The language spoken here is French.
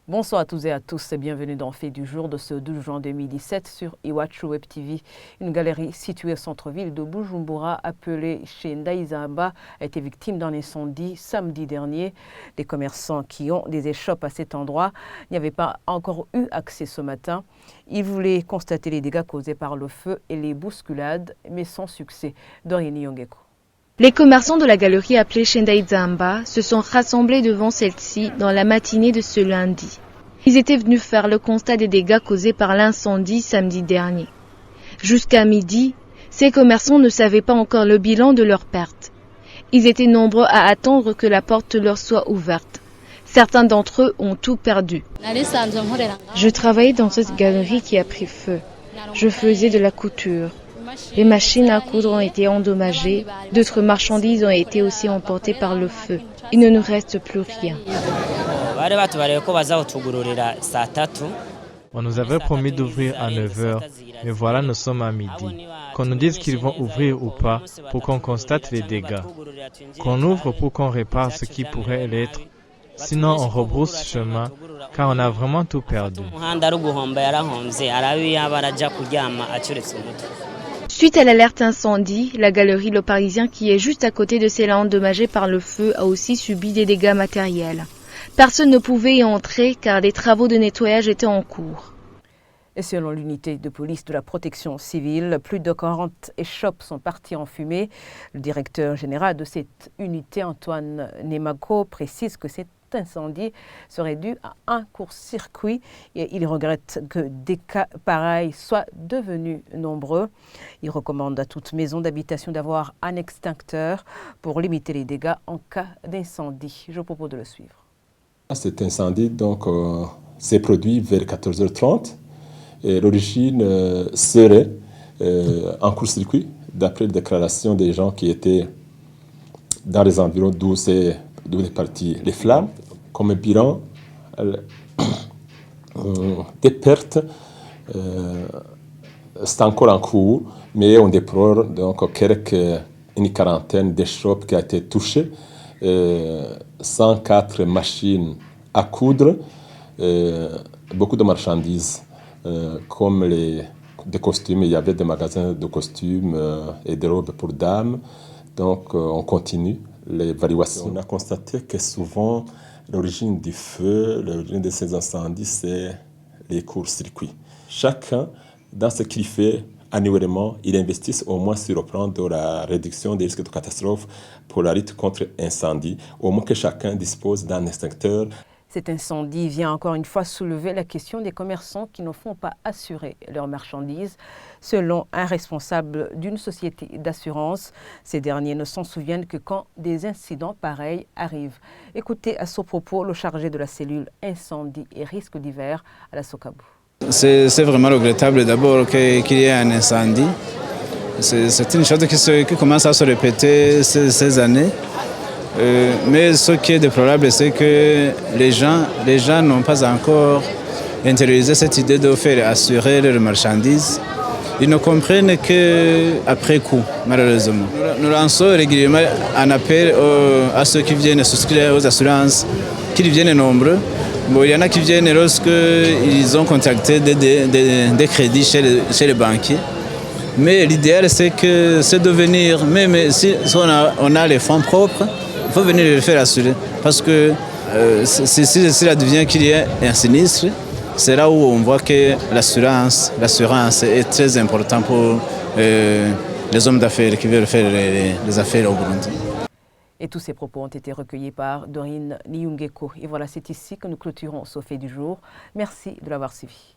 Bonsoir à tous et à tous et bienvenue dans Fait du jour de ce 12 juin 2017 sur Iwachu Web TV. Une galerie située au centre-ville de Bujumbura appelée chez Ndaizamba a été victime d'un incendie samedi dernier. Les commerçants qui ont des échoppes à cet endroit n'y avaient pas encore eu accès ce matin. Ils voulaient constater les dégâts causés par le feu et les bousculades, mais sans succès. Dorine Yongeko. Les commerçants de la galerie appelée Ndaizamba se sont rassemblés devant celle-ci dans la matinée de ce lundi. Ils étaient venus faire le constat des dégâts causés par l'incendie samedi dernier. Jusqu'à midi, ces commerçants ne savaient pas encore le bilan de leurs pertes. Ils étaient nombreux à attendre que la porte leur soit ouverte. Certains d'entre eux ont tout perdu. Je travaillais dans cette galerie qui a pris feu. Je faisais de la couture. Les machines à coudre ont été endommagées, d'autres marchandises ont été aussi emportées par le feu. Il ne nous reste plus rien. On nous avait promis d'ouvrir à 9h, mais voilà, nous sommes à midi. Qu'on nous dise qu'ils vont ouvrir ou pas pour qu'on constate les dégâts. Qu'on ouvre pour qu'on répare ce qui pourrait l'être. Sinon, on rebrousse chemin, car on a vraiment tout perdu. Suite à l'alerte incendie, la galerie Le Parisien, qui est juste à côté de celle endommagée par le feu, a aussi subi des dégâts matériels. Personne ne pouvait y entrer car les travaux de nettoyage étaient en cours. Et selon l'unité de police de la protection civile, plus de 40 échoppes sont parties en fumée. Le directeur général de cette unité, Antoine Nemako, précise que cet incendie serait dû à un court-circuit et il regrette que des cas pareils soient devenus nombreux. Il recommande à toute maison d'habitation d'avoir un extincteur pour limiter les dégâts en cas d'incendie. Je vous propose de le suivre. Cet incendie s'est produit vers 14h30 et l'origine serait en court-circuit d'après la déclaration des gens qui étaient dans les environs d'où est parti les flammes. Comme bilan, des pertes, c'est encore en cours, mais on déplore donc une quarantaine d'échoppes qui a été touchées, 104 machines à coudre, beaucoup de marchandises, comme des costumes. Il y avait des magasins de costumes et de robes pour dames, donc on continue l'évaluation. On a constaté que souvent, l'origine du feu, l'origine de ces incendies, c'est les courts-circuits. Chacun, dans ce qu'il fait annuellement, il investit au moins sur le plan de la réduction des risques de catastrophe pour la lutte contre l'incendie, au moins que chacun dispose d'un extincteur. Cet incendie vient encore une fois soulever la question des commerçants qui ne font pas assurer leurs marchandises. Selon un responsable d'une société d'assurance, ces derniers ne s'en souviennent que quand des incidents pareils arrivent. Écoutez à ce propos le chargé de la cellule incendie et risques d'hiver à la Sokabou. C'est vraiment regrettable d'abord qu'il y ait un incendie. C'est une chose qui commence à se répéter ces années. Mais ce qui est déplorable, c'est que les gens n'ont pas encore intériorisé cette idée de faire assurer leurs marchandises. Ils ne comprennent qu'après coup, malheureusement. Nous lançons régulièrement un appel à ceux qui viennent souscrire aux assurances, qu'ils viennent nombreux. Bon, il y en a qui viennent lorsqu'ils ont contracté des crédits chez les banquiers. Mais l'idéal, c'est de venir, même si on a les fonds propres, il faut venir le faire assurer. Parce que si cela devient qu'il y a un sinistre, c'est là où on voit que l'assurance est très importante pour les hommes d'affaires qui veulent faire les affaires au Burundi. Et tous ces propos ont été recueillis par Dorine Yongeko. Et voilà, c'est ici que nous clôturons ce Fait du jour. Merci de l'avoir suivi.